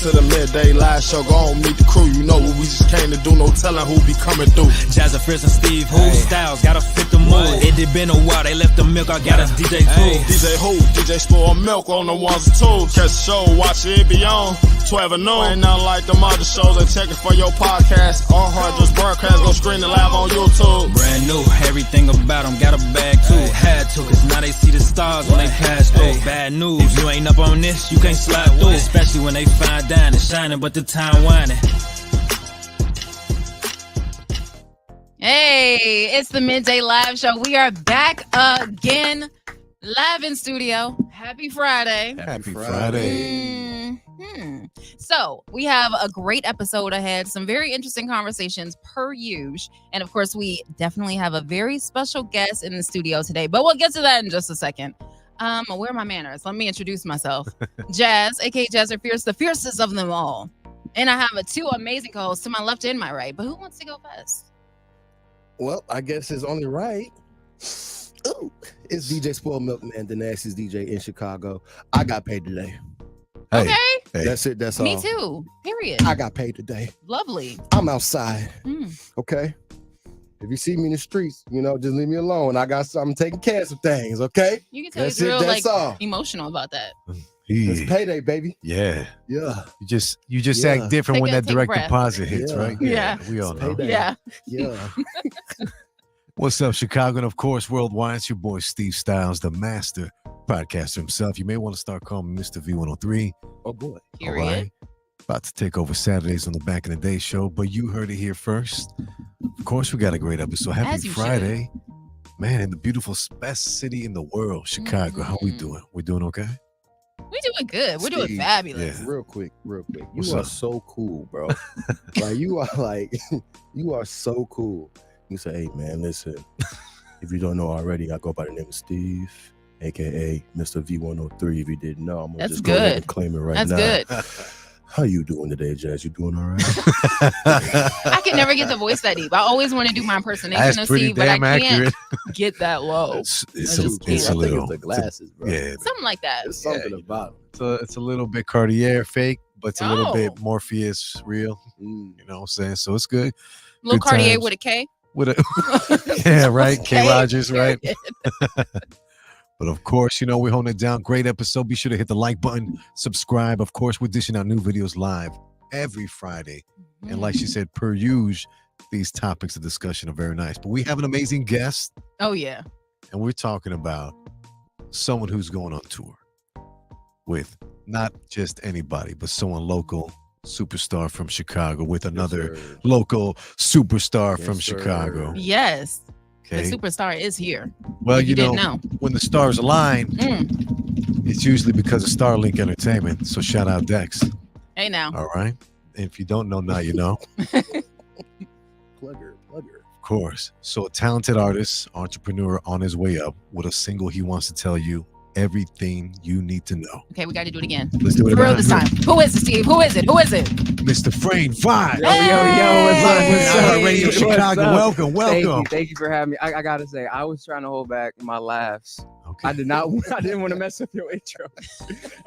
to the Midday Live Show. Go on, meet the crew. You know what we just came to do. No telling who be coming through. Jazza Fierce and Steve Who styles gotta fit the mood. It did been a while, they left the milk. I got us DJ Who. DJ Who, DJ Spoil Milk on the ones and twos. Catch the show, watch it be on 12 and noon. Ain't nothing like them other shows. And check it for your podcast. On hard, just broadcast. Go screen it live on YouTube. Brand new, everything about them got a bag too. Had to, cause now they see the stars when they pass through. Bad news, if you ain't up on this, you can't slide through. Especially when they find dining, shining, but the time whining. Hey, it's the Midday Live Show. We are back again, live in studio. Happy Friday. Happy Friday. So we have a great episode ahead, some very interesting conversations per usual. And of course, we definitely have a very special guest in the studio today, but we'll get to that in just a second. Where are my manners? Let me introduce myself. Jazz, aka Jazz Fierce, the fiercest of them all. And I have two amazing co-hosts to my left and my right. But who wants to go first? Well, I guess it's only right. Ooh, it's DJ Spoiled Milkman, the nastiest DJ in Chicago. I got paid today. Hey, okay. Hey. That's it. That's all. Me too. Period. I got paid today. Lovely. I'm outside. Okay. If you see me in the streets, you know, just leave me alone. I'm taking care of some things, okay? You can tell he's real emotional about that. It's payday, baby. Yeah. Yeah. You just act different when that direct deposit hits, right? Yeah. We all know. Yeah. Yeah. What's up, Chicago? And of course, worldwide, it's your boy Steve Styles, the master podcaster himself. You may want to start calling me Mr. V103. Oh boy. Period. All right. About to take over Saturdays on the Back in the Day show, but you heard it here first. Of course, we got a great episode. Happy Friday. Man, in the beautiful best city in the world, Chicago. How we doing? We doing okay? We doing good. We're doing fabulous. Yeah. Real quick. You are so cool, bro. you are so cool. You say, hey man, listen, if you don't know already, I go by the name of Steve, aka Mr. V103. If you didn't know, I'm gonna just go ahead and claim it right now. That's good. How you doing today, Jazz? You doing all right? I can never get the voice that deep. I always want to do my impersonation of Steve, but I can't get that low. It's a little. The glasses, bro. Yeah, something like that. There's something about it. It's a little bit Cartier fake, but it's a little bit Morpheus real. You know what I'm saying? So it's good. Little good Cartier times. With a K. With a yeah, right. K Rogers, right? But of course, you know, we're holding it down. Great episode. Be sure to hit the like button, subscribe. Of course, we're dishing out new videos live every Friday. And like she said, per usual, these topics of discussion are very nice. But we have an amazing guest. Oh, yeah. And we're talking about someone who's going on tour with not just anybody, but someone local, superstar from Chicago, with another local superstar from Chicago. Yes. Okay. The superstar is here. Well, you know, when the stars align, it's usually because of Starlink Entertainment. So shout out Dex. Hey now. All right. And if you don't know, now you know. Plugger. Of course. So a talented artist, entrepreneur on his way up with a single he wants to tell you everything you need to know. Okay, we got to do it again. Let's do it for real this time. Who is it, Steve? Who is it? Mr. Frayne Vibez. Yo, what's up? Radio Chicago. Welcome. Thank you for having me. I gotta say, I was trying to hold back my laughs. Okay. I didn't want to mess with your intro.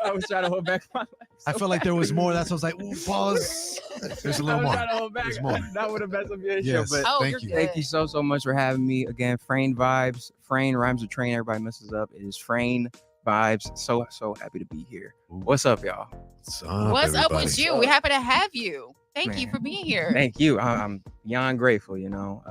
I was trying to hold back my laughs. I felt like there was more. That's why I was like, ooh, pause. There's a little more. Trying to hold back. There's more. That would have messed up your intro. Yes, but thank you. Thank you so much for having me again. Frayne Vibez. Frayne rhymes with train. Everybody messes up. It is Frayne Vibez. So happy to be here. What's up, y'all? What's up with you? We're happy to have you. Thank you for being here. Thank you. I'm beyond grateful. You know,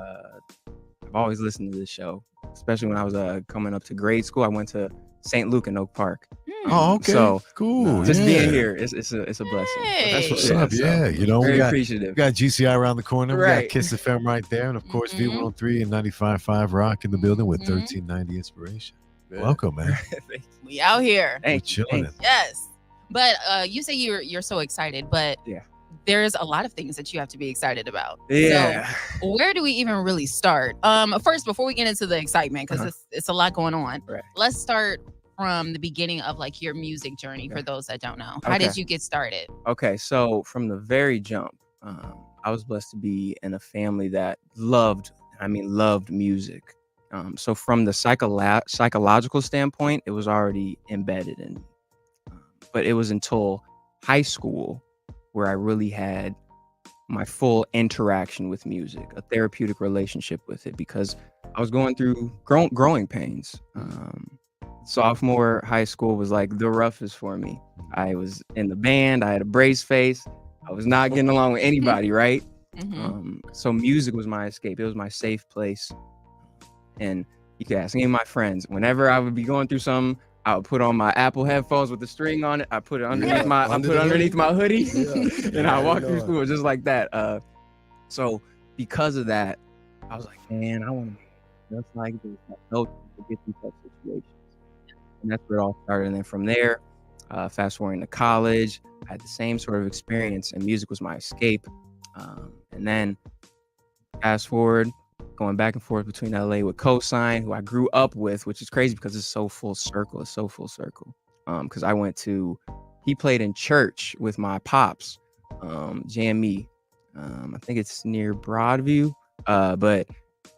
I've always listened to this show, especially when I was coming up to grade school. I went to St. Luke in Oak Park. Oh, okay. So cool. Just being here, it's a blessing. Hey. That's what's up. Yeah, you know, very appreciative. We got GCI around the corner. Right. We got Kiss FM right there, and of course V103 and 95.5 Rock in the building with 1390 Inspiration. Welcome, man. We out here. Thank you. Yes, but you say you're so excited, but there's a lot of things that you have to be excited about. Yeah. So where do we even really start? First, before we get into the excitement, because it's a lot going on. Right. Let's start from the beginning of like your music journey for those that don't know. How did you get started? Okay, so from the very jump, I was blessed to be in a family that loved music. So from the psychological standpoint, it was already embedded in me. But it was until high school where I really had my full interaction with music, a therapeutic relationship with it, because I was going through growing pains. Sophomore high school was like the roughest for me. I was in the band. I had a brace face. I was not getting along with anybody, right? So music was my escape. It was my safe place. And you can ask any of my friends, whenever I would be going through something, I would put on my Apple headphones with the string on it. I put it underneath my hoodie, and I walk through school just like that. So because of that, I was like, man, I want to be just like this. I know to get these type of situations, and that's where it all started. And then from there, fast forwarding to college, I had the same sort of experience, and music was my escape. And then fast forward, going back and forth between LA with Cosign, who I grew up with, which is crazy because it's so full circle. Because he played in church with my pops, JME. I think it's near Broadview. But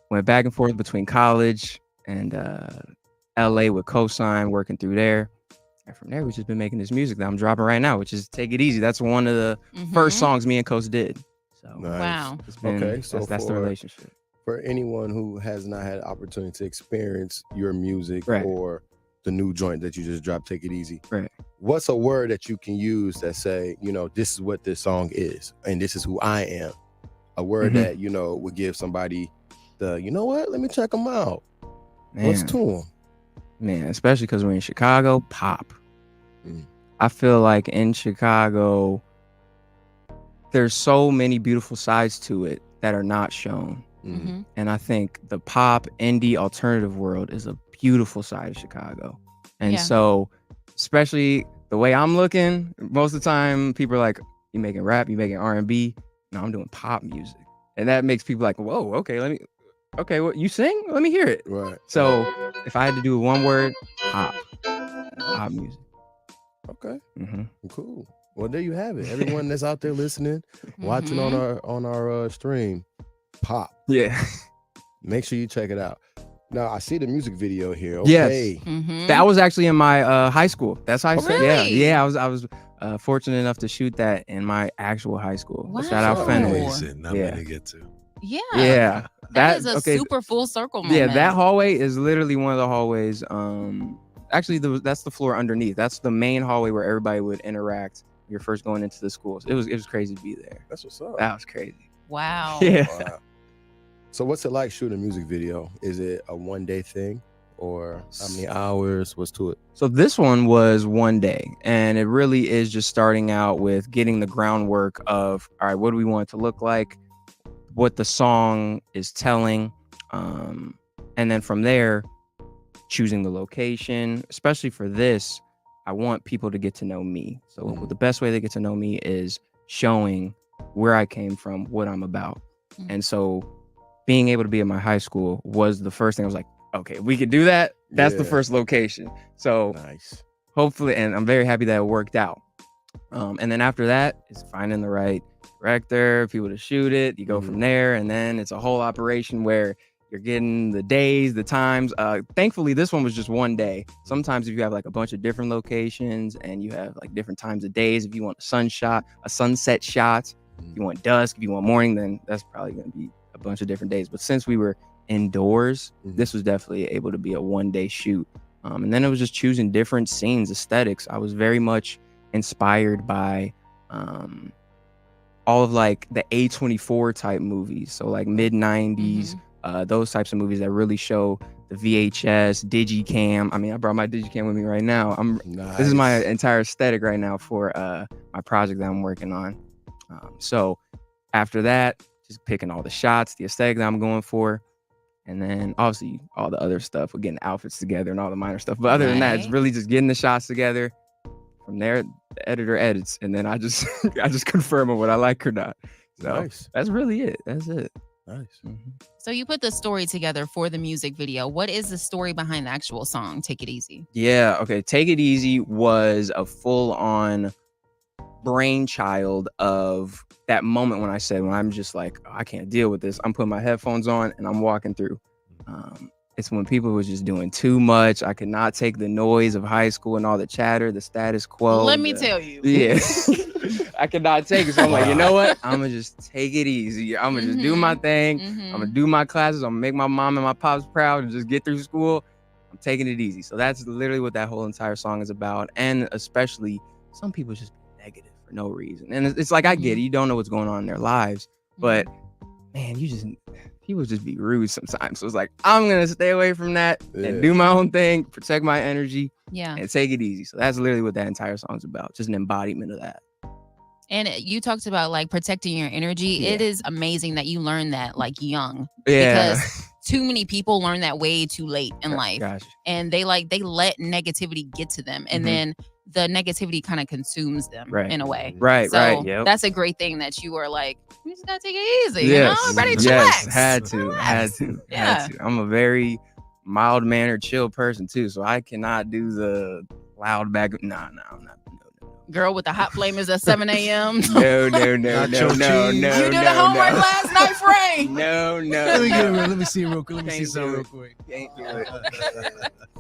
went back and forth between college and LA with Cosign, working through there. And from there, we've just been making this music that I'm dropping right now, which is Take It Easy. That's one of the first songs me and Coach did. So Nice. Wow. it's been, Okay, so that's the relationship. For anyone who has not had opportunity to experience your music Right. or the new joint that you just dropped, Take It Easy. Right. What's a word that you can use that say, this is what this song is, and this is who I am? A word that, would give somebody the, let me check them out. Man, What's to them? man, especially because we're in Chicago, pop. Mm. I feel like in Chicago, there's so many beautiful sides to it that are not shown. And I think the pop, indie, alternative world is a beautiful side of Chicago. And so, especially the way I'm looking, most of the time people are like, you making rap, you making R&B. No, I'm doing pop music. And that makes people like, whoa, okay, what you sing? Let me hear it. Right. So if I had to do one word, pop music. Okay. Cool. Well, there you have it. Everyone that's out there listening, watching on our stream, pop. Yeah. Make sure you check it out. Now I see the music video here. Okay. Yes. That was actually in my high school. That's high school. Really? Yeah. I was fortunate enough to shoot that in my actual high school. Wow. Shout out Fenway. Not many get to. Yeah. Yeah. That is a super full circle moment. Yeah, that hallway is literally one of the hallways. Actually, that's the floor underneath. That's the main hallway where everybody would interact. You're first going into the schools. It was crazy to be there. That's what's up. That was crazy. Wow. Yeah. Wow. So what's it like shooting a music video? Is it a one-day thing, or how many hours? What's to it? So this one was one day, and it really is just starting out with getting the groundwork of, all right, what do we want it to look like, what the song is telling, and then from there, choosing the location. Especially for this, I want people to get to know me. So the best way they get to know me is showing where I came from, what I'm about. And so being able to be at my high school was the first thing. I was like, okay, we could do that. That's the first location. So Nice. hopefully, and I'm very happy that it worked out. And then after that is finding the right director, people to shoot it. You go from there, and then it's a whole operation where you're getting the days, the times. Thankfully, this one was just one day. Sometimes if you have like a bunch of different locations and you have like different times of days, if you want a sunset shot, if you want dusk, if you want morning, then that's probably going to be a bunch of different days. But since we were indoors, this was definitely able to be a one-day shoot. And then it was just choosing different scenes, aesthetics. I was very much inspired by all of like the A24 type movies. So like mid-90s, those types of movies that really show the VHS, Digicam. I mean, I brought my Digicam with me right now. Nice. This is my entire aesthetic right now for my project that I'm working on. So after that, just picking all the shots, the aesthetic that I'm going for. And then obviously all the other stuff, we're getting outfits together and all the minor stuff. But other than that, it's really just getting the shots together. From there, the editor edits, and then I just confirm on what I like or not. So Nice. that's really it. That's it. Nice. So you put the story together for the music video. What is the story behind the actual song, Take It Easy? Yeah, okay. Take It Easy was a full-on brainchild of that moment when I'm just like, oh, I can't deal with this. I'm putting my headphones on and I'm walking through. it's when people was just doing too much. I could not take the noise of high school and all the chatter, the status quo. Let me tell you. Yeah. I could not take it. So I'm like, you know what? I'm going to just take it easy. I'm going to just do my thing. I'm going to do my classes. I'm going to make my mom and my pops proud and just get through school. I'm taking it easy. So that's literally what that whole entire song is about. And especially some people just be negative for no reason. And it's like, I get it. You don't know what's going on in their lives. But man, people just be rude sometimes. So it's like, I'm going to stay away from that and do my own thing, protect my energy and take it easy. So that's literally what that entire song's about. Just an embodiment of that. And you talked about like protecting your energy. Yeah. It is amazing that you learned that like young. Yeah. Because too many people learn that way too late in life. Gotcha. And they let negativity get to them. And then the negativity kind of consumes them in a way. Right, so right. Yep. That's a great thing that you are like, we just gotta take it easy. Yes. You know? Ready to yes. relax. Had to. I'm a very mild-mannered, chill person too. So I cannot do the loud back. Nah, I'm not. Girl with the hot flamers at 7 a.m. No. You did the homework last night, Frayne. No. Let me see it real quick. Let me see something real quick. Can't do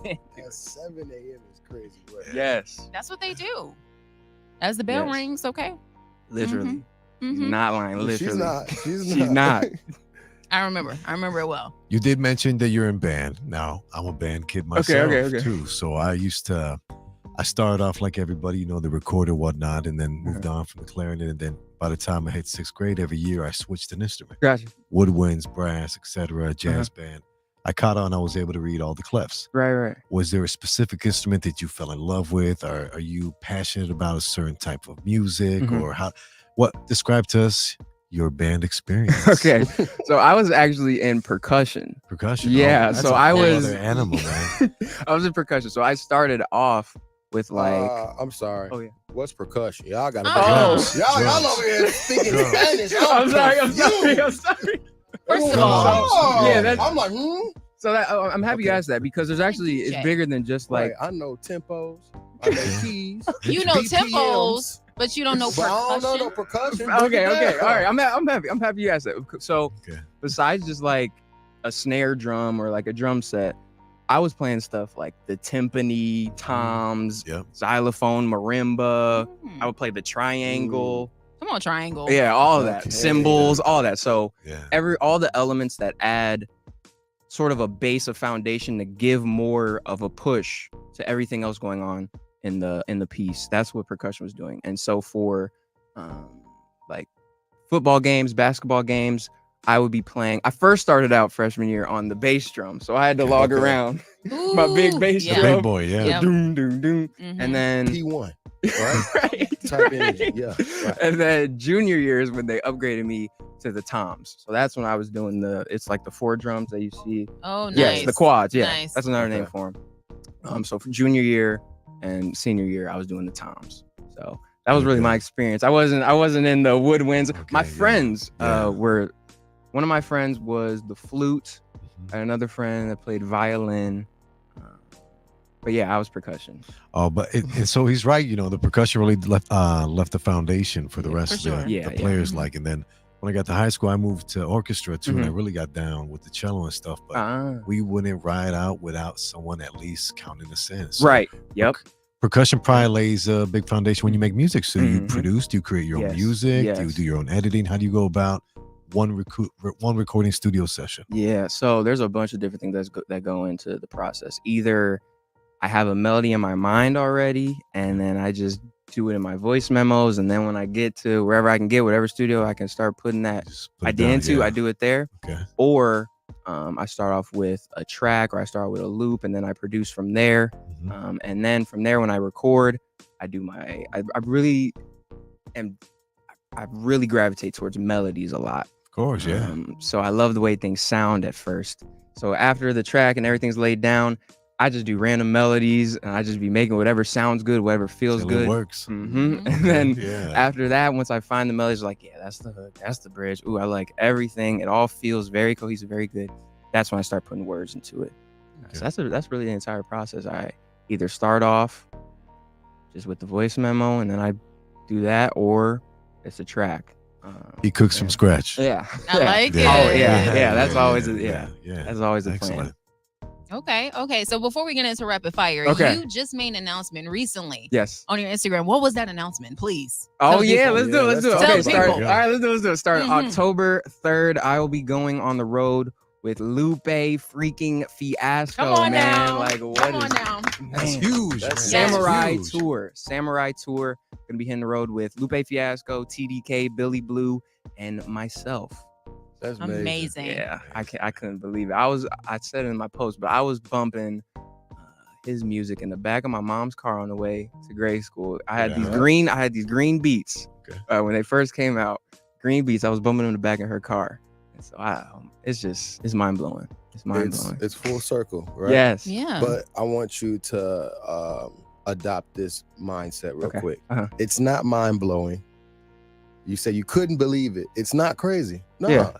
it. At 7 a.m. is crazy. Right? Yes. That's what they do. As the bell rings, okay? Literally. Not lying. Literally. She's not. I remember it well. You did mention that you're in band. Now, I'm a band kid myself too. So I started off like everybody, the recorder, whatnot, and then moved on from the clarinet. And then by the time I hit 6th grade, every year I switched an instrument. Gotcha. Woodwinds, brass, etc., jazz band. I caught on. I was able to read all the clefs. Right. Was there a specific instrument that you fell in love with? Or are you passionate about a certain type of music? Or describe to us your band experience? Okay. So I was actually in percussion. Yeah. Oh, so I was another animal, man. I was in percussion. So I started off with like I'm sorry. Oh yeah. What's percussion? Y'all gotta y'all over here speaking Spanish. I'm sorry. First of all, I'm like, So I'm happy you asked that because there's actually it's bigger than just like I know tempos, I know keys. You know tempos, but you don't know percussion. I don't know no percussion. Okay. All right. I'm happy you asked that. So besides just like a snare drum or like a drum set, I was playing stuff like the timpani, toms, xylophone, marimba. I would play the triangle. Come on, triangle. Yeah, all of that. Cymbals, all that. So all the elements that add sort of a base of foundation to give more of a push to everything else going on in the piece. That's what percussion was doing. And so for like football games, basketball games, I would be playing. I first started out freshman year on the bass drum, so I had to log around my big bass drum. Big boy, Doom, doom, doom. And then P1, right? Type energy, right. And then junior year is when they upgraded me to the toms. So that's when I was doing it's like the 4 drums that you see. Oh, nice. Yes, the quads. Yeah, nice. That's another name for them. So for junior year and senior year, I was doing the toms. So that was really my experience. I wasn't in the woodwinds. My friends were. One of my friends was the flute. I had another friend that played violin. But yeah, I was percussion. Oh, and so he's right. The percussion really left the foundation for the rest of the players. Like, and then when I got to high school, I moved to orchestra too, and I really got down with the cello and stuff. But we wouldn't ride out without someone at least counting us in. So right. Yep. Percussion probably lays a big foundation when you make music. So you produce, you create your own music, you do your own editing. How do you go about one recording studio session? Yeah, so there's a bunch of different things that go into the process. Either I have a melody in my mind already, and then I just do it in my voice memos, and then when I get to wherever I can get, whatever studio I can start putting that idea into, I do it there. Okay. Or I start off with a track, or I start with a loop, and then I produce from there. And then from there, when I record, I do I really gravitate towards melodies a lot. Of course, yeah. So I love the way things sound at first. So after the track and everything's laid down, I just do random melodies, and I just be making whatever sounds good, whatever feels good. It works. And then after that, once I find the melodies, like, yeah, that's the hook, that's the bridge. Ooh, I like everything. It all feels very cohesive, very good. That's when I start putting words into it. So that's really the entire process. I either start off just with the voice memo, and then I do that, or it's a track. He cooks from scratch. Yeah. I like it. Oh yeah. That's always that's always the plan. Okay. So before we get into rapid fire, Okay. you just made an announcement recently Yes. on your Instagram. What was that announcement, please? Oh Tell yeah, people. let's do it. Let's do it. Tell Okay, start. people. All right, let's do it. Start Mhm. October 3rd. I will be going on the road with Lupe freaking Fiasco. Come on man. now. Like what Come is on now. That's man. huge. That's man. Samurai Huge. Tour. Samurai Tour. Gonna be hitting the road with Lupe Fiasco, TDK, Billy Blue, and myself. That's Amazing. Yeah, I couldn't believe it. I said it in my post, but I was bumping his music in the back of my mom's car on the way to grade school. I had these green beats Okay. when they first came out. Green beats. I was bumping them in the back of her car, and so it's mind blowing. It's mind blowing. It's full circle, right? Yes. Yeah. But I want you to adopt this mindset real Okay. quick. Uh-huh. It's not mind blowing. You say you couldn't believe it. It's not crazy. No, Yeah.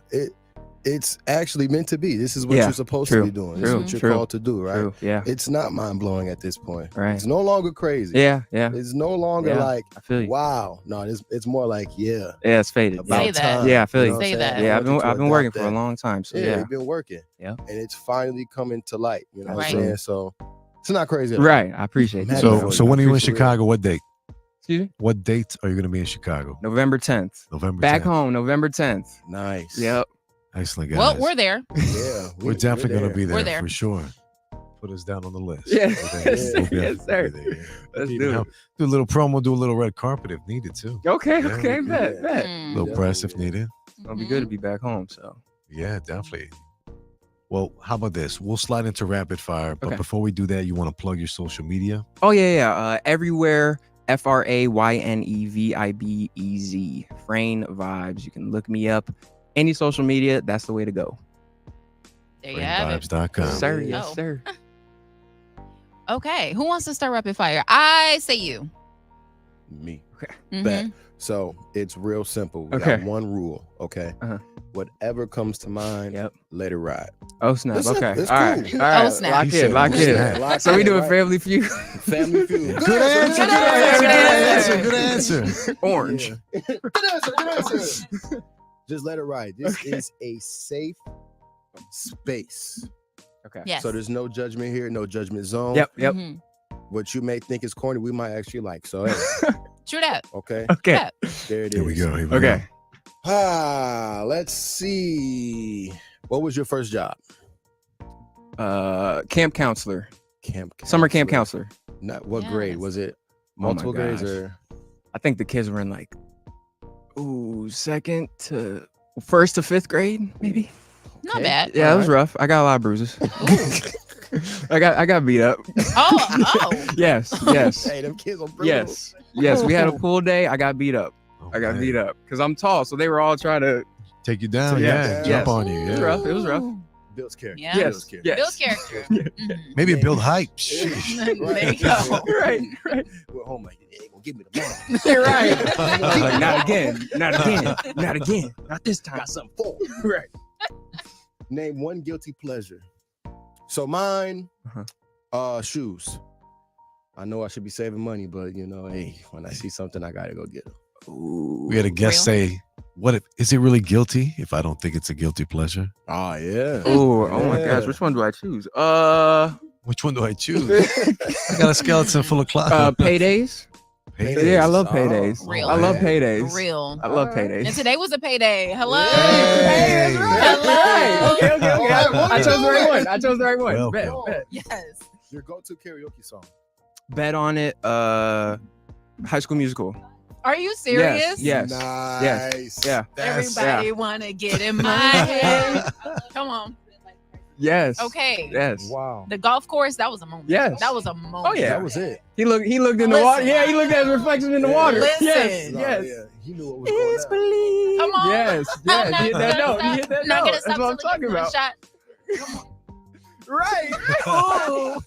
it's actually meant to be. This is what Yeah, you're supposed true, to be doing. This is true, what you're true, called to do, right? True. Yeah. It's not mind blowing at this point. Right. It's no longer crazy. Yeah. Yeah. It's no longer Yeah. like, I feel you. wow. No, it's more like, yeah. Yeah, it's faded. About Say that. time. Yeah, I feel you. what I'm Say saying? that. I Yeah, want you to I've been working adopt for a that. long time. So Yeah, yeah. you've been working. Yeah. And it's finally coming to light. You know what Right. I'm saying? So it's not crazy at all. Right. I appreciate that. Imagine So when are you in Appreciate it. Chicago? What date? Excuse me. What date are you going to be in Chicago? November 10th. November Back 10th. home, November 10th. Nice. Yep. Excellent, guys. well, we're there. Yeah. We're definitely going to be there We're there. for sure. Put us down on the list. Yeah. We'll definitely Yes, sir. be there. Let's Even do it. help- Do a little promo, do a little red carpet if needed too. Okay. Yeah, Okay. we Bet. could. Bet. Mm. A little press if needed. It'll be good to be back home. So. Yeah, definitely. Well, how about this? We'll slide into rapid fire, but Okay. before we do that, you want to plug your social media? Oh yeah. Everywhere. FRAYNEVIBEZ. Frayne Vibez. You can look me up. Any social media. That's the way to go. There you have it. FrayneVibez.com. Yes, sir. Yeah. Yes, Oh. sir. Okay. Who wants to start rapid fire? I say you. Me. Mhm. Bet. So it's real simple. We Okay. got one rule. Okay. Uh-huh. Whatever comes to mind, Yep. let it ride. Oh snap. Listen, Okay. it's All right. cool. All right. Oh, snap. Lock He said in. Lock oh, in. snap. Lock So we in, doing right? family feud. Family feud. Good answer. Good Good answer. answer. Good answer. Good answer. Orange. Yeah. Good answer. Good answer. Just let it ride. This is a safe space. Okay. Yes. So there's no judgment here, no judgment zone. Yep. Yep. Mhm. What you may think is corny, we might actually like. So, hey, True that. okay, Okay. Yeah. there it is. Here we go. Here we Okay. Let's see. What was your first job? Camp counselor. Summer Camp counselor. Not what Yes. grade was it? my Multiple grades gosh. or I think the kids were in like, first to fifth grade, maybe. Not Okay. bad. Yeah, it was Alright. rough. I got a lot of bruises. I got beat up. Oh. Yes. Yes. Hey, them kids are brutal. Yes. Yes. We had a pool day. I got beat up. Oh, I got man. beat up because I'm tall, so they were all trying to. Take you down. So, yeah. yes, Jump yes. on you. It was Yeah. rough. It was rough. Bill's character. Yeah. Yes. Bill's character. Yes. Bill's character. Mhm. Maybe build hype. There you go. Right. Right. We're home like, they ain't gonna give me the money. You're right. Like, not again. Not again. Not again. Not this time. Got something for you. Right. Name one guilty pleasure. So mine, shoes. I know I should be saving money, but you know, hey, when I see something, I gotta go get them. We had a guest say, "What if, is it really guilty if I don't think it's a guilty pleasure?" Oh yeah. Oh my Yeah. gosh. Which one do I choose? Which one do I choose? I got a skeleton full of cloth. Paydays. Paydays. Yeah, I love Oh, paydays. Real. I love man. paydays. Real. I love Alright. And paydays. today was a payday. Hello. Hey, that's right. Hello. Okay. Alright, I chose the right one. I chose the right one. Welcome. Bet. Yes. Your go-to karaoke song. Bet on it. High School Musical. Are you serious? Yes. Nice. Yeah. That's- Everybody wanna get in my head. Come on. Yes. Okay. Yes. Wow. The golf course, that was a moment. Yes. That was a moment. Oh, yeah. That was it. He looked in the Listen. water. Yeah, he looked at his reflection in the water. Listen. Yes. No, Yes. yeah. He knew what was going It's on. believe. Come on. Yes. I'm Yes. not He hit that gonna note. stop. He hit that I'm not note. gonna That's stop what I'm till he talking gets about. one shot. Right.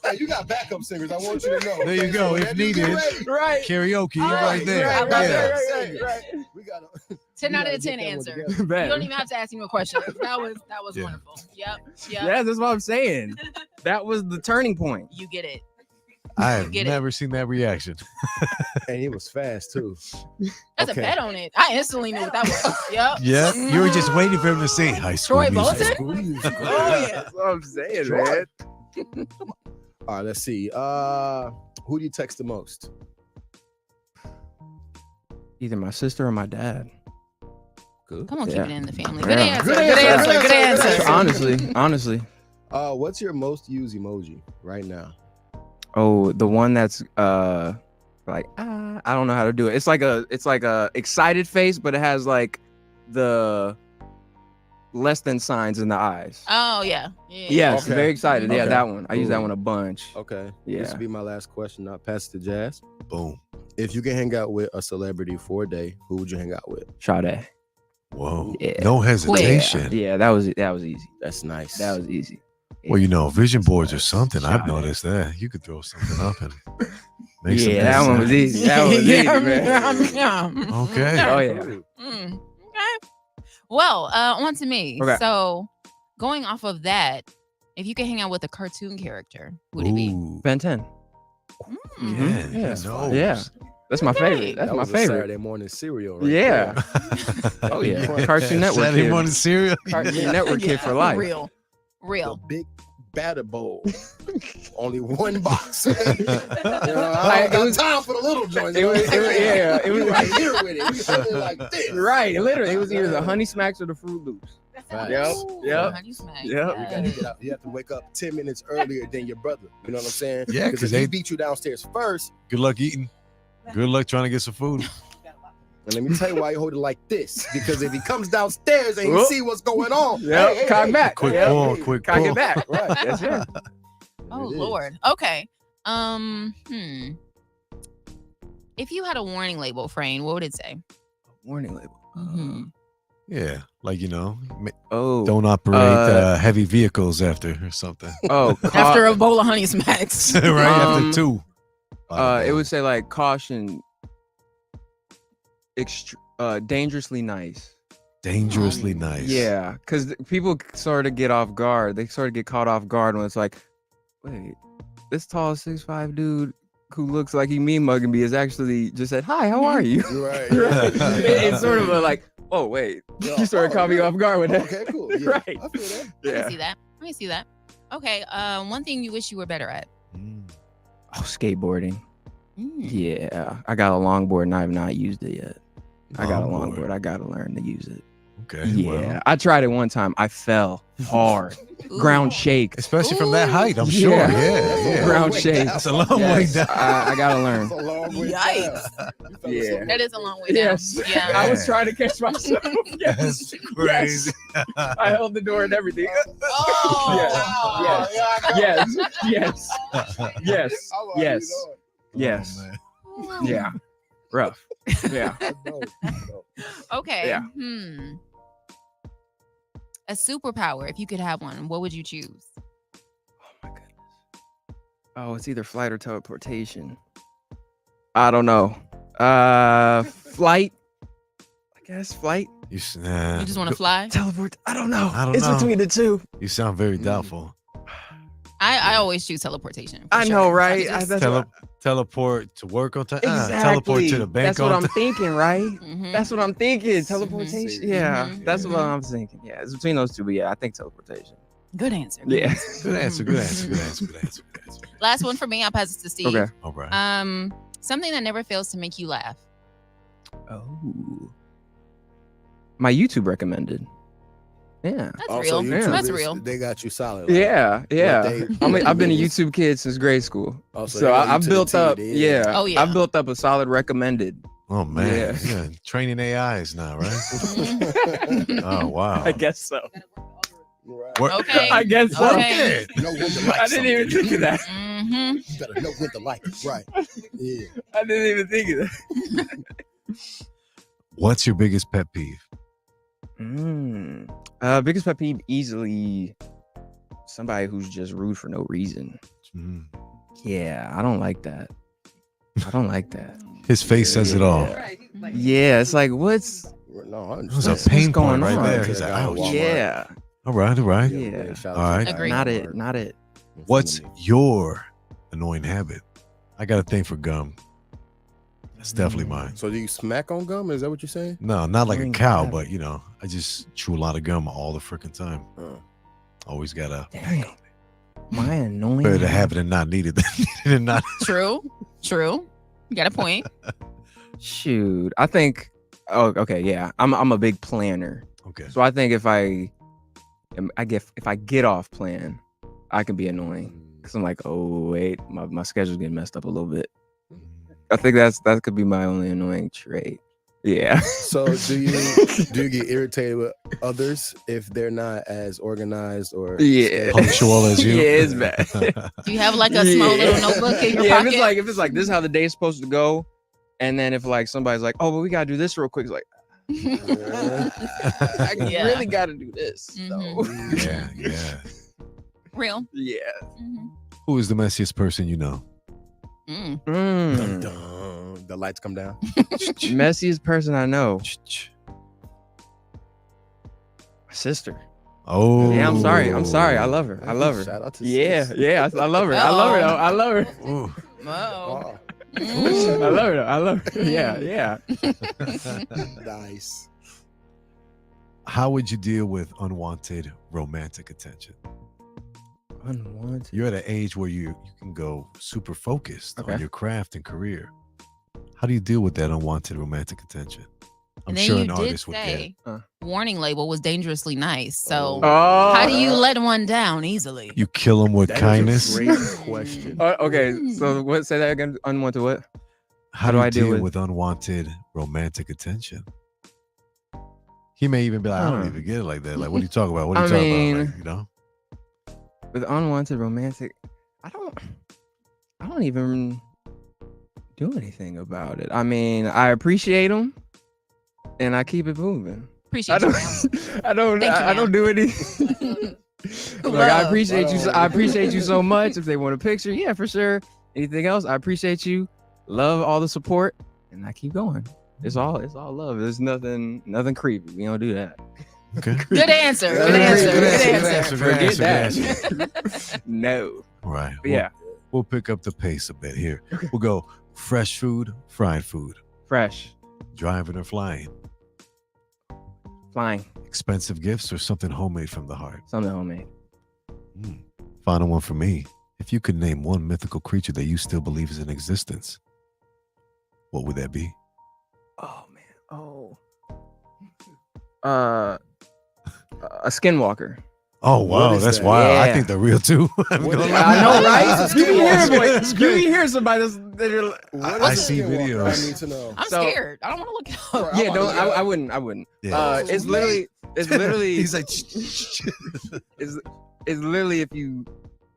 Hey, you got backup singers. I want you to know. There you go. If Whenever you get needed. ready, Right. Karaoke, you're Right, right there. right, Right. Yeah. Right. we gotta 10 we out gotta of 10 get that one answer. together. You Bet. don't even have to ask me a question. That was Yeah. wonderful. Yep. Yes, that's what I'm saying. That was the turning point. You get it. I have Get it. never seen that reaction. And he was fast too. That's Okay. a bet on it. I instantly knew what that was. Yep. Yeah, you were just waiting for him to say high school Troy music. Bolton? Oh yeah, that's what I'm saying, man. All right, let's see. Who do you text the most? Either my sister or my dad. Good. Come on, Yeah. keep it in the family. Yeah. Good answer. Good Good answer. answer. Good answer. Honestly. What's your most used emoji right now? Oh, the one that's like I don't know how to do it. It's like a excited face, but it has like the less than signs in the eyes. Oh yeah. Yes, Okay. very excited. Yeah, Okay. that one. I use that Cool. one a bunch. Okay. Yeah. This will be my last question. I'll pass it to Jazz. Boom. If you can hang out with a celebrity for a day, who would you hang out with? Sade. Whoa. Yeah. No hesitation. Yeah, that was easy. That's nice. That was easy. Well, you know, vision boards or something. I've Sade. noticed that. You could throw something up and make some Yeah, that one was business. easy. That was easy, man. Yeah. Okay. Oh yeah. Okay. Well, on to me. Okay. So, going off of that, if you could hang out with a cartoon character, who would it be? Ooh. Ben 10. Mm. Yeah. Yeah. he knows. Yeah. That's my favorite. That's That my was a favorite. Saturday morning cereal. Right Yeah. there. Oh yeah. Cartoon Network. Saturday kid. morning cereal. Cartoon Network kid for life. Real. The big batter bowl. Only one box. You know, I Like, don't it was- got time for the little joints. it was right here with it. We something like this. Right. Literally, it was either the Honey Smacks or the Fruit Loops. Facts. Yep, Ooh, yep, Honey Smack. yep. You gotta Yes. get up. You have to wake up 10 minutes earlier than your brother. You know what I'm saying? Yeah, because 'cause if he they- beat you downstairs first, Good luck eating. Good luck trying to get some food. and let me tell you why you hold it like this. Because if he comes downstairs and he Whoop. see what's going on, Yep. Cock back. Quick Yep. pull, quick Cock pull. it back. Right. Yes, sir. Oh It is. Lord. Okay. If you had a warning label, Frayne, what would it say? Warning label. Mhm. Yeah, like, you know, Oh. don't operate heavy vehicles after or something. Oh. After a bowl of Honey Smacks. Right Um, after two. It would say like caution. Dangerously nice. dangerously nice. Yeah, because people sort of get off guard. They sort of get caught off guard when it's like, wait, this tall 6'5" dude who looks like he mean mugging me is actually just said, "Hi, how are you?" Right. It's sort of a like, oh wait, you sort of caught me off guard with that. Okay, cool. Yeah, Right. I feel that. I Yeah. can see that. I can see that. Okay. One thing you wish you were better at. Mm. Oh, skateboarding. Mm. Yeah, I got a longboard and I have not used it yet. I got a Longboard. longboard. I got to learn to use it. Okay. Yeah, Well, I tried it one time. I fell hard. Ooh. Ground shake. especially from that Ooh. height, I'm sure. Yeah. Yeah. Ground Way shake. down. It's a long Yes, way down. I gotta learn. That's a long way Yikes. down. Yeah. That is a long way Yes. down. Yeah. I was trying to catch myself. Yes. That's crazy. I held the door and everything. Oh, Yes. wow. Yes. Yes. Yes. Oh, Yes. Oh, Yes. man. Yeah. Rough. Yeah. Okay. Yeah. A superpower, if you could have one, what would you choose? Oh my goodness. Oh, it's either flight or teleportation. I don't know. Flight. I guess flight. You, nah, You just want to fly? Teleport. I don't know. I don't it's know. between the two. you sound very doubtful. I always choose teleportation. for I sure. know, So I right? could just- That's Teleport to work on time. exactly. Teleport to the bank That's what on I'm time. thinking, right? Mhm. That's what I'm thinking. Teleportation. Mhm. Yeah, Mhm. that's what Mhm. I'm thinking. Yeah, it's between those two, but yeah, I think teleportation. Good answer. Yeah. Good answer. Good answer. Good answer. Good answer. Good answer. Last one for me. I'll pass it to Steve. Okay. All right. Something that never fails to make you laugh. Oh. My YouTube recommended. Yeah. That's Also, real. YouTube That's is- real. They got you solid. Yeah, yeah. they- I've been a YouTube kid since grade school, Also, so they got you I've to the built T, up. they- Yeah. Oh, yeah. I've built up a solid recommended. Oh man. Yeah. Yeah. Training AIs now, right? Mhm. Oh wow. I guess so. Right. What- Okay. I guess so. Okay. Know when to like I didn't even think of that. Mhm. You better know when to like it. Right. Yeah. I didn't even think of that. What's your biggest pet peeve? Biggest pet peeve, easily somebody who's just rude for no reason. Mm. Yeah, I don't like that. I don't like that. His face says it all. Yeah, it's like, what's No, I It was a understand. pain going point right on? there. He's like, Yeah. ouch. Walmart. yeah, All right. All right. Yeah. Shout All out to right. the Agreed. not Walmart it, not it. in What's front of me. your annoying habit? I got a thing for gum. That's definitely mine. So do you smack on gum? Is that what you're saying? No, not like a Annoying cow, habit. but you know, I just chew a lot of gum all the freaking time. Oh. Always gotta. Dang. Am I annoying? Better to have it and not need it than not. True. You got a point. Shoot, I think. Oh, okay, yeah. I'm a big planner, Okay. so I think if I get off plan, I can be annoying because I'm like, oh wait, my schedule's getting messed up a little bit. I think that could be my only annoying trait. Yeah. So do you get irritated with others if they're not as organized or Punctual as you? Yeah, it's bad. Do you have like a small little notebook in your pocket? If it's like this is how the day is supposed to go, and then if like somebody's like, oh, but we gotta do this real quick, it's like I really gotta do this. Mhm. So. Yeah. Real. Yeah. Mhm. Who is the messiest person you know? Mm. Dun, dun. The lights come down. Messiest person I know. My sister. Oh. Yeah, I'm sorry. I love her. Shout out to Yeah, sis. yeah. I love her. I love her. Though. I love her. Ooh. Oh. Oh, I love her. I love her. Yeah. nice. How would you deal with unwanted romantic attention? Unwanted. You're at an age where you can go super focused Okay. on your craft and career. How do you deal with that unwanted romantic attention? I'm And then sure you an did artist would get say it. warning label was dangerously nice. So Oh. how do you let one down easily? You kill them with That is kindness. a great question. Okay. So what? Say that again. Unwanted what? How do I you deal deal with- with unwanted romantic attention? He may even be like, I don't Huh. even get it like that. Like, what are you talking about? What are I you talking mean- about? Like, you know? With unwanted romantic, I don't even do anything about it. I mean, I appreciate them, and I keep it moving. Appreciate you, man. I don't Thank you, do anything. Like, I Love. appreciate you. I appreciate you so much. If they want a picture, yeah, for sure. Anything else, I appreciate you. Love all the support, and I keep going. It's all love. There's nothing creepy. We don't do that. Okay. Good answer. Good Good answer. answer, Good good answer. Forget Good that. No. Right. But yeah, We'll pick up the pace a bit here. We'll go fresh food, fried food, fresh, driving or flying, flying, expensive gifts or something homemade from the heart. something homemade. Final one for me. If you could name one mythical creature that you still believe is in existence, what would that be? Oh man. A skinwalker. Oh wow, is that's that? wild. I Yeah. think they're real too. I'm What gonna is- lie. I know, right? That's You be hearing, That's you great. be hearing somebody that are like, What I is a see skinwalker? videos. I need to know. I'm So- scared. I don't want to look it up. yeah, I don't. wanna I wouldn't. Yeah. It's literally. He's like, It's literally if you.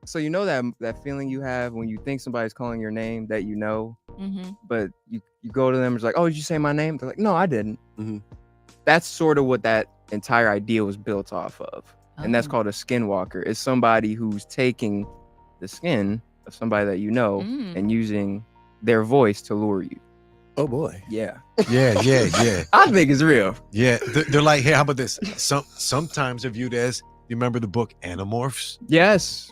So you know that feeling you have when you think somebody's calling your name that you know, Mhm. but you go to them, it's like, oh, did you say my name? They're like, no, I didn't. Mhm. That's sort of what that entire idea was built off of. And that's Oh. called a skinwalker. It's somebody who's taking the skin of somebody that you know Mm. and using their voice to lure you. Oh boy. Yeah. yeah. I think it's real. Yeah, they're like, hey, how about this? Sometimes they're viewed as, you remember the book Animorphs? Yes.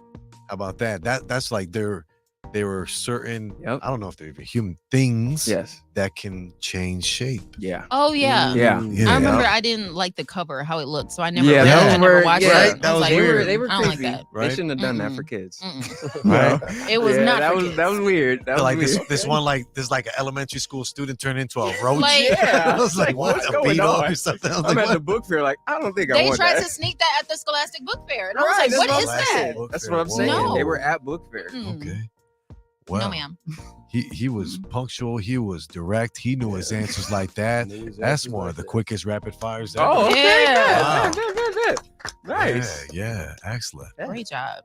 How about that? That's like there were certain, Yep. I don't know if they're even human things Yes. that can change shape. Yeah. Oh yeah. Yeah. Yeah. I remember I didn't like the cover, how it looked, so I never. Yeah, read it. those I never were- watched yeah, it. that I was like, weird. They were I don't like creepy. that. Right? They shouldn't have done that Mm-mm. for kids. Mm-mm. Right? It was Yeah, not that for was kids. that was weird. That was Like weird. this one, like there's like an elementary school student turned into a roach. Like- Yeah. I was like, what? What's A going beetle on? or something? I was I'm like, at the what? book fair, like, I don't think I They want tried that. to sneak that at the Scholastic Book Fair, and I was Right, like, that's "What what is I'm that?" saying. Book That's fair, what I'm saying. No. They were at book fair. Mm. Okay. Well, No, ma'am. he was punctual. He was direct. He knew his answers like that. That's one of the quickest rapid fires ever. Oh, okay. Yeah. Good. Nice. Yeah, excellent. Great job.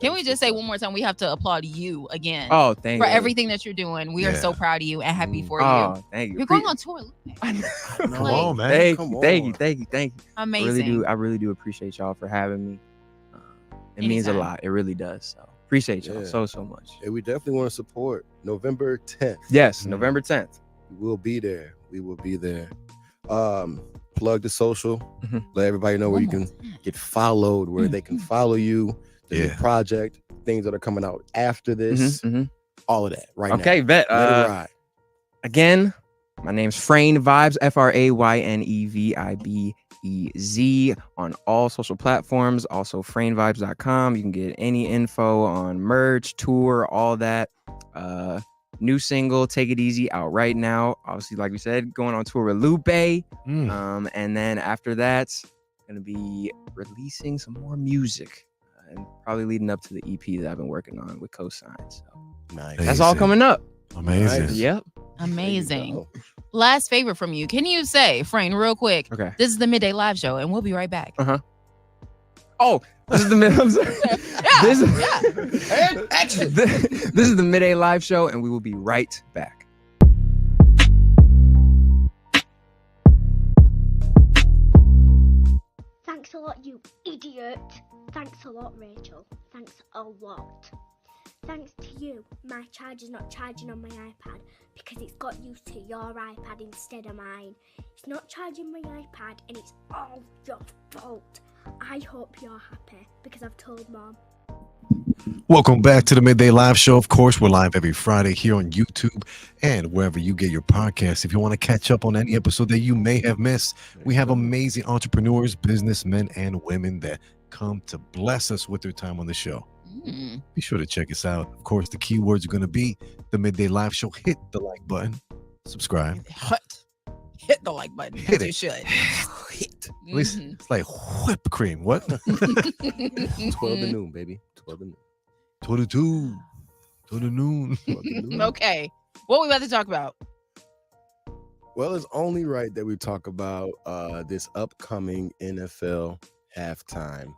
Can we just say one more time? We have to applaud you again Oh, thank for you. everything that you're doing. We are so Yeah. proud of you and happy for you. Oh, thank you. You're going on tour. Lupe. Come Like, on, man. Thank Come you. on. Thank you. Amazing. I really do appreciate y'all for having me. It means a Anytime. lot. It really does. So appreciate y'all Yeah. so much. And we definitely want to support November 10th. Yes, November 10th. We will be there. We will be there. Plug the social. Mhm. Let everybody know where One you more can get followed, where they can follow you, the new Yeah. project, things that are coming out after this, Mhm. all of that right Okay, now. bet. Let it ride. Again, my name's Frayne Vibez, Frayne Vibez. Vibez on all social platforms. Also, FrayneVibez.com. You can get any info on merch, tour, all that. New single, Take It Easy, out right now. Obviously, like we said, going on tour with Lupe. And then after that, going to be releasing some more music and probably leading up to the EP that I've been working on with Cosign. So Nice. that's all coming up. Amazing. Nice. Yep. Amazing. Last favor from you. Can you say, Frayne, real quick? Okay. This is the Midday Live Show, and we'll be right back. Oh, this is the Midday. I'm sorry. This is the Midday Live Show, and we will be right back. Thanks a lot, you idiot. Thanks a lot, Rachel. Thanks a lot. Thanks to you, my charger's not charging on my iPad because it's got used to your iPad instead of mine. It's not charging my iPad and it's all your fault. I hope you're happy because I've told Mom. Welcome back to the Midday Live Show. Of course, we're live every Friday here on YouTube and wherever you get your podcasts. If you want to catch up on any episode that you may have missed, we have amazing entrepreneurs, businessmen, and women that come to bless us with their time on the show. Be sure to check us out. Of course, the keywords are going to be the Midday Live Show. Hit the like button, subscribe. Hit the like button. Hit as it. You should. Hit. At least it's like whipped cream. What? 12 to noon, baby. 12 to noon. 22 to the noon. 12 to noon. Okay. What we about to talk about? Well, it's only right that we talk about this upcoming NFL halftime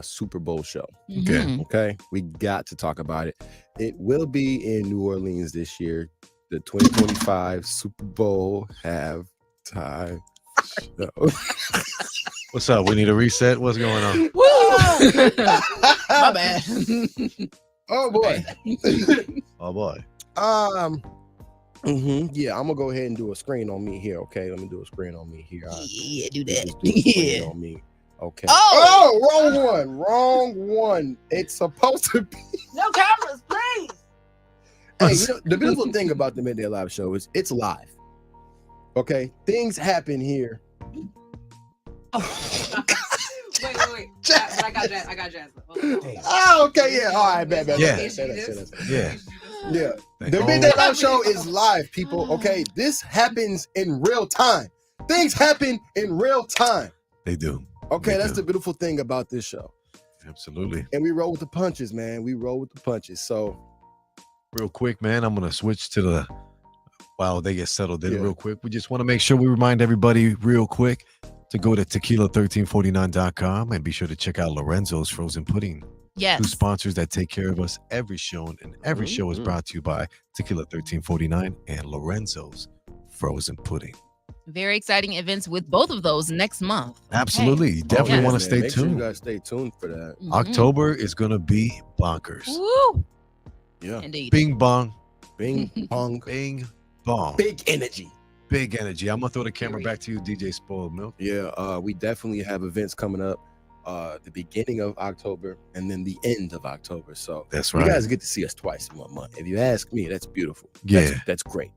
Super Bowl show. Mhm. Okay, we got to talk about it. It will be in New Orleans this year, the 2025 Super Bowl halftime show. What's up? We need a reset. What's going on? Woo! My bad. Oh boy. Oh boy. Yeah, I'm gonna go ahead and do a screen on me here. Okay, let me do a screen on me here. Yeah, do Just that. do a screen Yeah. on me. Okay. Oh! Wrong one. It's supposed to be. No cameras, please. Hey, you know, the beautiful thing about the Midday Live Show is it's live. Okay, things happen here. Wait. I got Jazz. Oh, okay, yeah. All right, bad. Yeah. Yeah. Yeah. The Midday Live Show is live, people. Okay, this happens in real time. Things happen in real time. They do. Okay, They that's do. the beautiful thing about this show. Absolutely. And we roll with the punches, man. We roll with the punches. So, Real quick, man, I'm going to switch to the, while they get settled in Yeah. real quick. We just want to make sure we remind everybody real quick to go to tequila1349.com and be sure to check out Lorenzo's Frozen Pudding. Yes. Two sponsors that take care of us every show, and every show is brought to you by Tequila 1349 and Lorenzo's Frozen Pudding. Very exciting events with both of those next month. Absolutely. You definitely yes. want to stay Make sure you tuned. guys stay tuned for that. Mhm. October is going to be bonkers. Woo! Yeah. Indeed. Bing bong, Bing bong. bing bong. Big energy. Big energy. I'm going to throw the camera back to you, DJ Spoiled Milk. Yeah, we definitely have events coming up the beginning of October and then the end of October. So That's you right. guys get to see us twice in 1 month. If you ask me, that's beautiful. Yeah. That's great.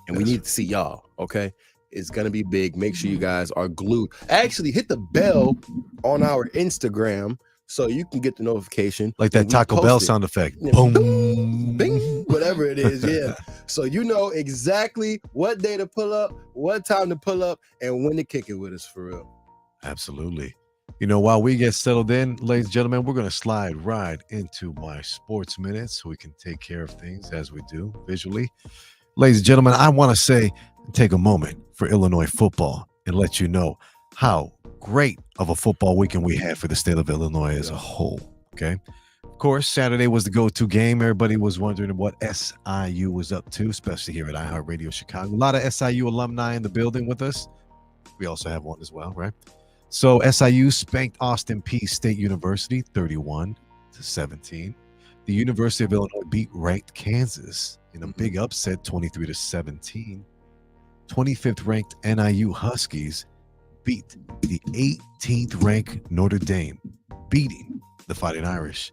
And we Yes. need to see y'all, okay? It's gonna be big. Make sure you guys are glued. Actually, hit the bell on our Instagram so you can get the notification. Like when that we Taco post Bell it. sound effect. Yeah. Boom. Bing, whatever it is, yeah. So you know exactly what day to pull up, what time to pull up, and when to kick it with us for real. Absolutely. You know, while we get settled in, ladies and gentlemen, we're going to slide right into my sports minutes so we can take care of things as we do visually. Ladies and gentlemen, I want to say, take a moment for Illinois football and let you know how great of a football weekend we had for the state of Illinois as a whole. Okay. Of course, Saturday was the go-to game. Everybody was wondering what SIU was up to, especially here at iHeartRadio Chicago. A lot of SIU alumni in the building with us. We also have one as well, right? So SIU spanked Austin Peay State University 31-17. The University of Illinois beat ranked Kansas in a big upset 23-17. 25th ranked NIU Huskies beat the 18th ranked Notre Dame, beating the Fighting Irish.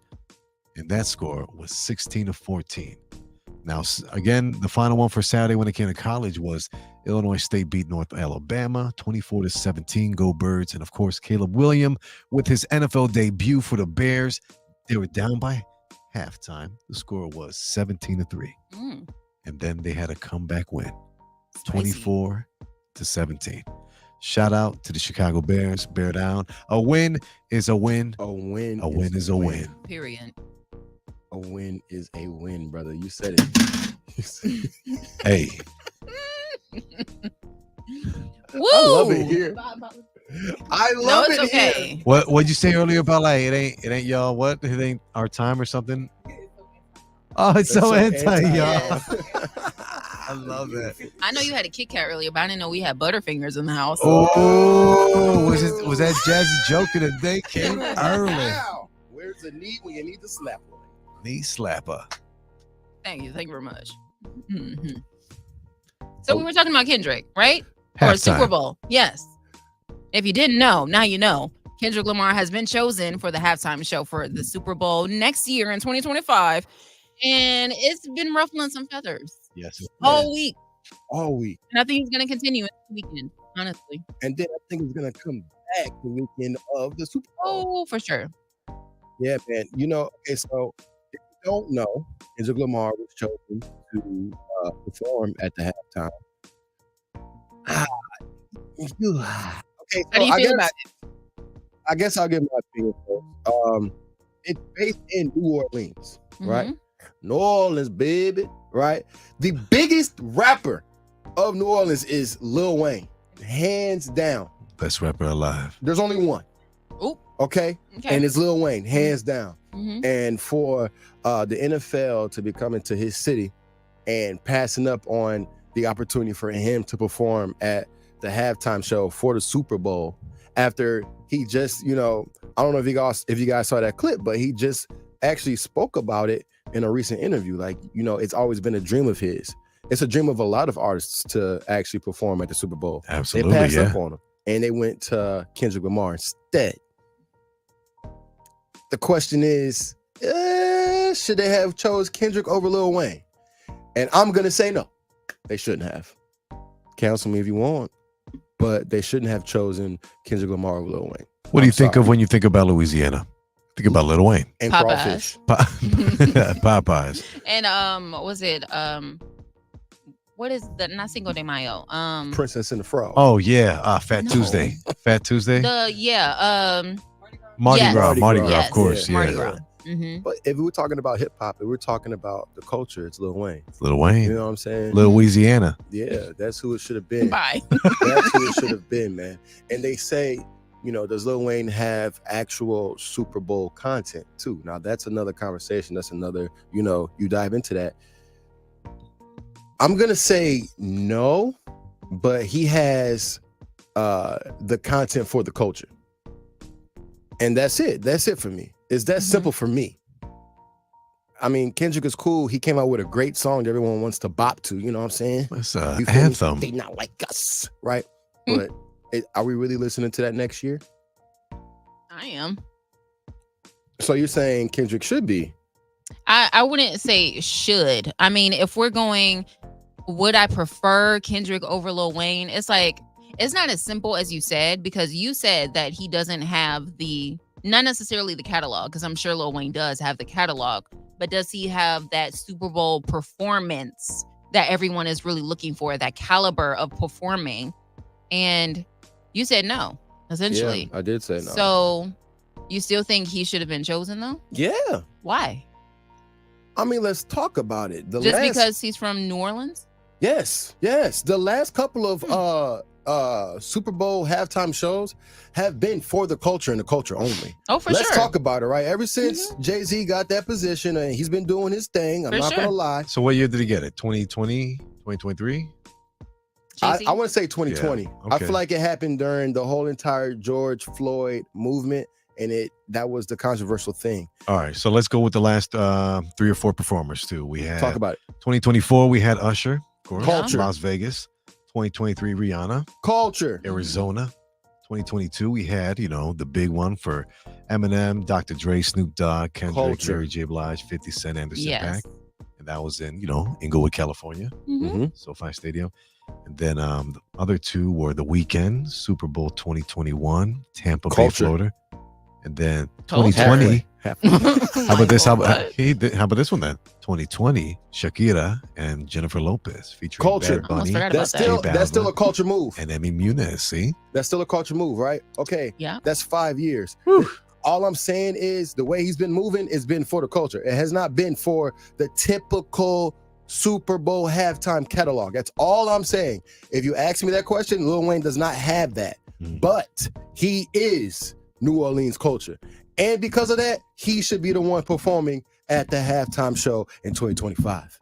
And that score was 16-14. Now, again, the final one for Saturday when it came to college was Illinois State beat North Alabama 24-17. Go Birds. And of course, Caleb Williams with his NFL debut for the Bears. They were down by halftime. The score was 17-3. And then they had a comeback win, 24-17. Shout out to the Chicago Bears. Bear down. A win is a win. A win is a win. Period. A win is a win, brother. You said it. Hey. Woo! I love it here. I love it's it okay. here. What'd you say earlier about like it ain't y'all what? It ain't our time or something? Oh, it's so anti, y'all. I love that. I know you had a Kit Kat earlier, but I didn't know we had Butterfingers in the house. Oh, was that jazzy joke of the day came early? Where's the knee when you need to slap one? Knee slapper. Thank you very much. So we were talking about Kendrick, right? Or Halftime. Super Bowl. Yes. If you didn't know, now you know. Kendrick Lamar has been chosen for the halftime show for the Super Bowl next year in 2025. And it's been ruffling some feathers. Yes. All week. All week. And I think he's going to continue in the weekend, honestly. And then I think it's going to come back the weekend of the Super Bowl. Oh, for sure. Yeah, man. You know, okay, so if you don't know, Kendrick Lamar was chosen to perform at the halftime. Okay, so How do you feel about it? I guess I'll give my opinion first. It's based in New Orleans, right? New Orleans, baby, right? The biggest rapper of New Orleans is Lil Wayne, hands down. Best rapper alive. There's only one. Oop. Okay? And it's Lil Wayne, hands down. And for the NFL to be coming to his city and passing up on the opportunity for him to perform at the halftime show for the Super Bowl after he just, I don't know if you guys saw that clip, but he just actually spoke about it in a recent interview. Like, it's always been a dream of his. It's a dream of a lot of artists to actually perform at the Super Bowl. Absolutely, they passed up on him, and they went to Kendrick Lamar instead. The question is, should they have chose Kendrick over Lil Wayne? And I'm gonna say no. They shouldn't have. Cancel me if you want, but they shouldn't have chosen Kendrick Lamar over Lil Wayne. What do you think of when you think about Louisiana? Think about Lil Wayne and Popeyes. crawfish. Popeyes. And was it what is the not Cinco de Mayo? Princess and the Frog. Oh yeah, Fat Tuesday. Fat Tuesday. Mardi Gras. Yes, Of course. Mardi Yeah. Gras. But if we were talking about hip hop, if we're talking about the culture, it's Lil Wayne. Lil Wayne. You know what I'm saying? Lil Louisiana. Yeah, that's who it should have been. Bye. That's who it should have been, man. And they say, does Lil Wayne have actual Super Bowl content too? Now that's another conversation. That's another, you dive into that. I'm gonna say no, but he has the content for the culture. And that's it. That's it for me. It's that simple for me. I mean, Kendrick is cool. He came out with a great song that everyone wants to bop to. You know what I'm saying? It's You feel anthem. me? They not like us, right? But are we really listening to that next year? I am. So you're saying Kendrick should be? I wouldn't say should. I mean, if we're going, would I prefer Kendrick over Lil Wayne? It's like, it's not as simple as you said, because you said that he doesn't have not necessarily the catalog, because I'm sure Lil Wayne does have the catalog, but does he have that Super Bowl performance that everyone is really looking for, that caliber of performing? And you said no, essentially. Yeah, I did say no. So you still think he should have been chosen though? Yeah. Why? I mean, let's talk about it. Because he's from New Orleans? Yes. The last couple of Super Bowl halftime shows have been for the culture and the culture only. Oh, for Let's sure. talk about it, right? Ever since Jay-Z got that position, and he's been doing his thing. I'm not gonna lie. So what year did he get it? 2020, 2023? I want to say 2020. Yeah, I okay. feel like it happened during the whole entire George Floyd movement, and that was the controversial thing. All right, so let's go with the last 3 or 4 performers too. We had Talk about it. 2024. We had Usher, of course, Culture. Las Vegas. 2023, Rihanna, Culture, Arizona. 2022, we had the big one for Eminem, Dr. Dre, Snoop Dogg, Kendrick, Culture. Mary J. Blige, 50 Cent, Anderson Yes. .Paak. And and that was in Inglewood, California, Mhm. SoFi Stadium. And then the other two were The Weeknd, Super Bowl 2021, Tampa Bay, Culture. Florida, and then Culture. 2020. Halfway. How about this? How What? about this one then? 2020, Shakira and Jennifer Lopez featuring Culture. Bad Almost Bunny forgot That's about still that. that's still a culture move. and Emmy Muniz. See, That's still a culture move, right? Okay. Yeah. That's 5 years. All I'm saying is the way he's been moving has been for the culture. It has not been for the typical Super Bowl halftime catalog. That's all I'm saying. If you ask me that question, Lil Wayne does not have that. But he is New Orleans culture. And because of that, he should be the one performing at the halftime show in 2025.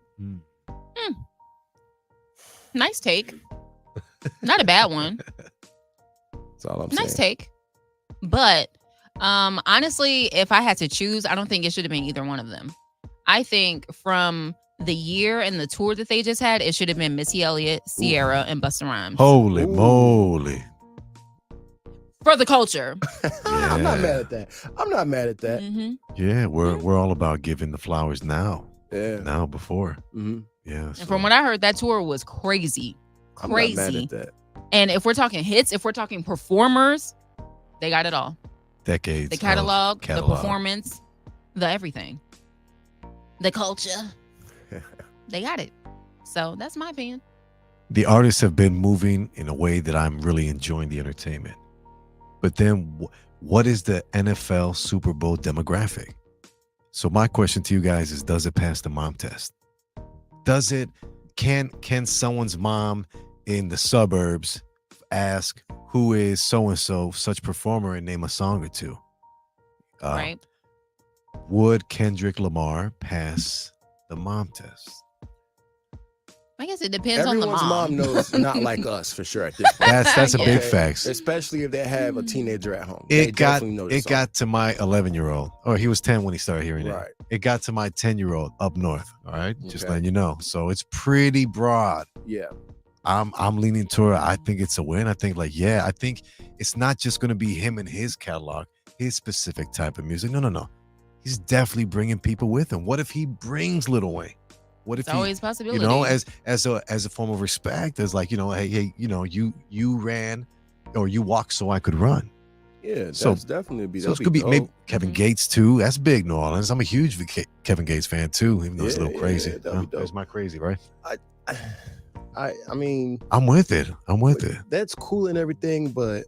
Nice take. Not a bad one. That's all I'm Nice saying. take. But honestly, if I had to choose, I don't think it should have been either one of them. I think from the year and the tour that they just had, it should have been Missy Elliott, Sierra, and Busta Rhymes. holy Ooh. moly! For the culture. I'm not mad at that. I'm not mad at that. Mhm. Yeah, we're all about giving the flowers now, Yeah. now before. Mm-hmm. Yeah. And from what I heard, that tour was crazy. I'm not mad Crazy. at that. And if we're talking hits, if we're talking performers, they got it all. decades, The of catalog, the catalog. performance, the everything. The culture. They got it. So that's my opinion. The artists have been moving in a way that I'm really enjoying the entertainment. But then what is the NFL Super Bowl demographic? So my question to you guys is, does it pass the mom test? Does it, can someone's mom in the suburbs ask who is so-and-so such performer and name a song or two? Right? Would Kendrick Lamar pass the mom test? I guess it depends Everyone's on the mom knows not like us for sure at this point. That's a big Yeah. fact. Especially if they have a teenager at home. They It got definitely know this it got to my 11-year-old, or he was 10 when he started hearing song. it. Right. It got to my 10-year-old up north. All right, just Okay. letting you know. So it's pretty broad. Yeah. I'm leaning toward. I think it's a win. I think I think it's not just going to be him and his catalog, his specific type of music. No. He's definitely bringing people with him. What if he brings Lil Wayne? What if It's always a possibility. as a form of respect, as like, hey, you ran or you walked so I could run. Yeah. So- That's definitely be. So it that'd could be maybe dope. Kevin Mhm. Gates too. That's big New Orleans. I'm a huge Kevin Gates fan too, even though it's a Yeah, little crazy. yeah, that'd be dope. That's my crazy, right? I mean, I'm with it. that's cool and everything, but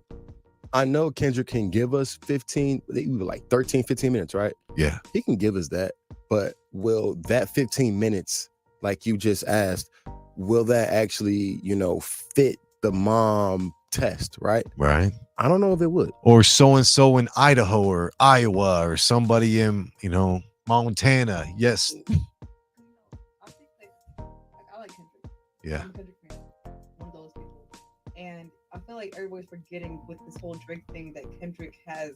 I know Kendrick can give us 15, like 13, 15 minutes, right? Yeah. He can give us that, but will that 15 minutes, like you just asked, will that actually, fit the mom test, right? Right. I don't know if it would. Or so and so in Idaho or Iowa or somebody in, Montana. Yes. I think I like Kendrick. Yeah. I'm a Kendrick fan. One of those people. And I feel like everybody's forgetting with this whole Drake thing that Kendrick has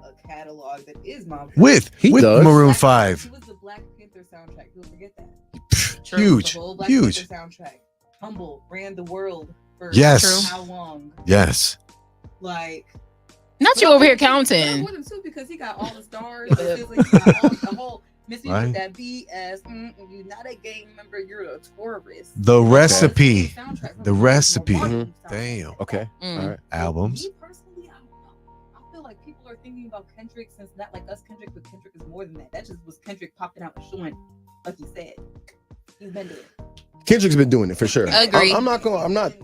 a catalog that is mom. With He does. Maroon He 5. was the Black Panther soundtrack. People forget that. True. Huge. The whole Black Huge. Panther soundtrack. Humble ran the world for Yes. True. how long? Yes. Like Not you over here counting. More than two because he got all the stars. He got all, the whole Missy Right. with that BS. You're not a gang member. You're a tourist. The recipe. Soundtrack from The recipe. Martin soundtrack. Damn. Okay. Mm. All right. Albums. Me personally, I don't know. I feel like people are thinking about Kendrick since not like us Kendrick, but Kendrick is more than that. That just was Kendrick popping out and showing, like you said. He's been doing it. Kendrick's been doing it for sure. Agreed. I'm not.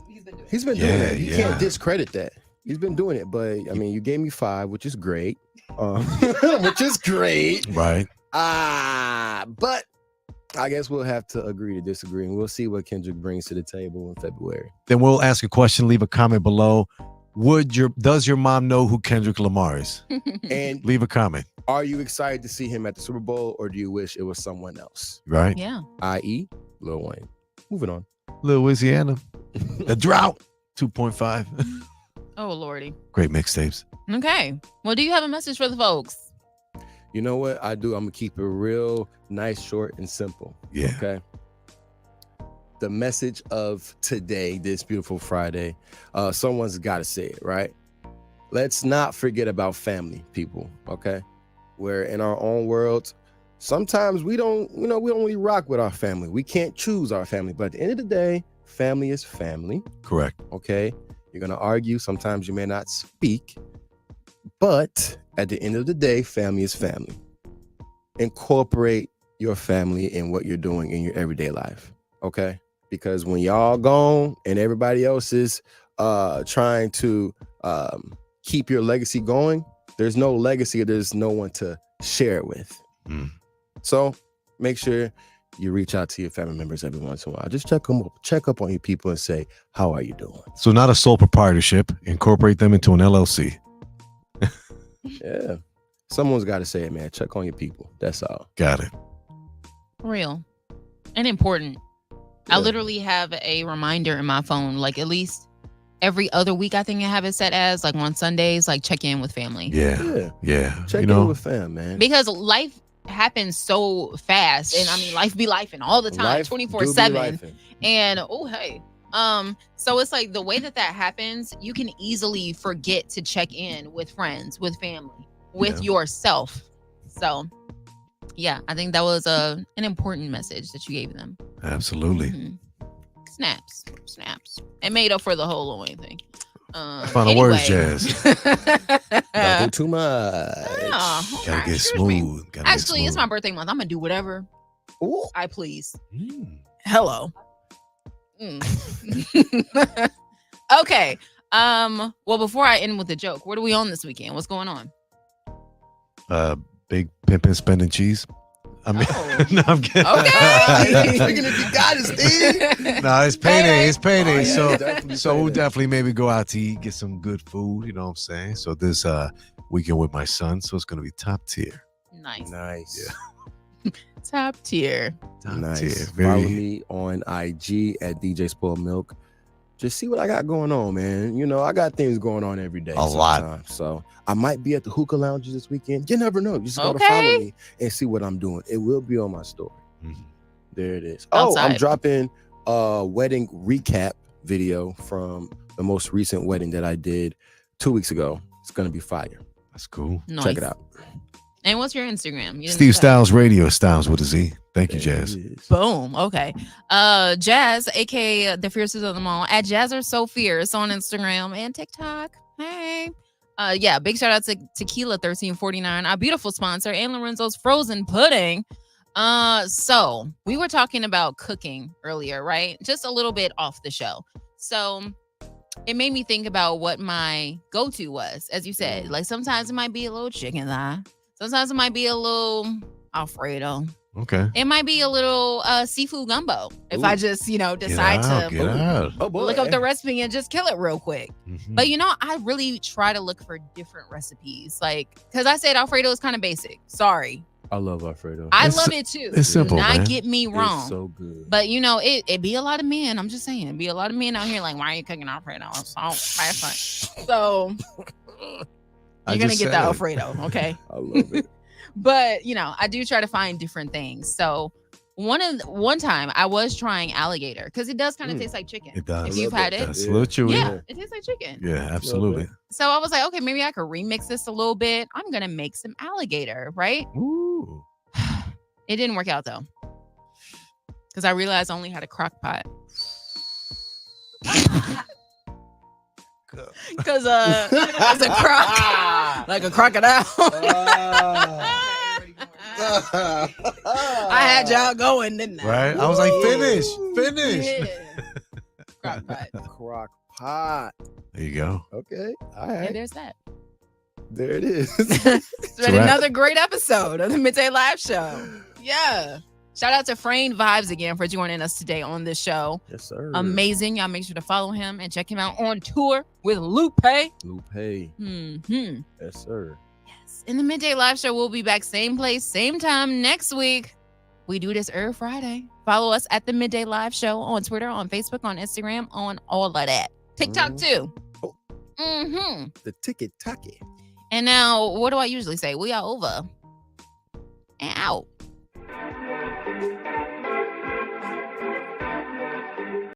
He's been doing it. He's been doing Yeah, it. You yeah. can't discredit that. He's been doing it, but I mean, you gave me 5, which is great. Which is great. Right. But I guess we'll have to agree to disagree, and we'll see what Kendrick brings to the table in February. Then we'll ask a question. Leave a comment below. Does your mom know who Kendrick Lamar is? And Leave a comment. are you excited to see him at the Super Bowl, or do you wish it was someone else, Right. Yeah. i.e., Lil Wayne? Moving on. Louisiana. The Drought. 2.5. Oh, Lordy. Great mixtapes. Okay. Well, do you have a message for the folks? You know what I do? I'm gonna keep it real nice, short, and simple. Yeah. Okay. The message of today, this beautiful Friday, someone's got to say it, right? Let's not forget about family, people. Okay. We're in our own world. sometimes we don't really rock with our family. We can't choose our family, but at the end of the day, family is family. Correct. Okay, you're gonna argue. Sometimes you may not speak, but at the end of the day, family is family. Incorporate your family in what you're doing in your everyday life. Okay, because when y'all gone and everybody else is trying to keep your legacy going, there's no legacy. There's no one to share it with. So make sure you reach out to your family members every once in a while. Just check up on your people and say, how are you doing? So not a sole proprietorship. Incorporate them into an LLC. Yeah. Someone's got to say it, man. Check on your people. That's all. Got it. Real and important. Yeah. I literally have a reminder in my phone, like at least every other week. I think I have it set as like on Sundays, like check in with family. Yeah. Check in with fam, man. Because life happens so fast, and I mean, life be lifing all the time, 24/7. And so it's like the way that happens, you can easily forget to check in with friends, with family, with yourself. So yeah, I think that was an important message that you gave them. Absolutely. Snaps. It made up for the whole Lil thing. Final words, Jazz. Don't do too much. Gotta get smooth. Actually, it's my birthday month. I'm gonna do whatever I please. Hello. Okay. Well, before I end with the joke, what are we on this weekend? What's going on? Big pimpin' spending cheese. I mean, no, I'm kidding. Okay. You got it, Steve. No, it's payday. It's payday. Oh, yeah, So definitely we'll payday. definitely maybe go out to eat, get some good food. You know what I'm saying? So this weekend with my son, so it's gonna be top tier. Nice. Yeah. Top tier. Nice. Tier. Follow me on IG at DJ Spoiled Milk. Just see what I got going on, man. You know, I got things going on every day. A lot. Sometimes. So I might be at the hookah lounges this weekend. You never know. You just gotta follow me and see what I'm doing. It will be on my story. There it is. Outside. Oh, I'm dropping a wedding recap video from the most recent wedding that I did 2 weeks ago. It's gonna be fire. That's cool. Nice. Check it out. And what's your Instagram? You didn't Steve say. Styles Radio, Styles with a Z. Thank you, Jazz. Boom. Okay. Jazz, aka the fiercest of them all, at Jazz are so fierce on Instagram and TikTok. Hey. Yeah, big shout out to Tequila 1349, our beautiful sponsor, and Lorenzo's Frozen Pudding. So we were talking about cooking earlier, right? Just a little bit off the show. So it made me think about what my go-to was, as you said. Like sometimes it might be a little chicken thigh. Sometimes it might be a little Alfredo. Okay. It might be a little seafood gumbo if I just, decide Get out. Oh boy. look up the recipe and just kill it real quick. But I really try to look for different recipes. Like, because I said Alfredo is kind of basic. Sorry. I love Alfredo. I love it too. It's simple, Do not man. get me wrong. It's so good. But it be a lot of men. I'm just saying, it be a lot of men out here like, why are you cooking Alfredo? So you're gonna get the Alfredo, okay? I love it. But I do try to find different things. So one time I was trying alligator because it does kind of taste like chicken. It does. If you've had it. That's a little chewy. Yeah, it tastes like chicken. Yeah, absolutely. So I was like, okay, maybe I could remix this a little bit. I'm gonna make some alligator, right? Ooh. It didn't work out though. Because I realized I only had a crock pot. Because it's a croc, like a crocodile. I had y'all going, didn't I? Right? I was like, finish. Yeah. Crock pot. Crock pot. There you go. Okay. All And right. there's that. There it is. It's been wrap. another great episode of the Midday Live Show. Yeah. Shout out to Frayne Vibez again for joining us today on this show. Yes, sir. Amazing. Y'all make sure to follow him and check him out on tour with Lupe. Lupe. Mm-hmm. Yes, sir. Yes. In the Midday Live Show, we'll be back same place, same time next week. We do this every Friday. Follow us at the Midday Live Show on Twitter, on Facebook, on Instagram, on all of that. TikTok too. Oh. Mm-hmm. The ticket tacky. And now, what do I usually say? We are over and out.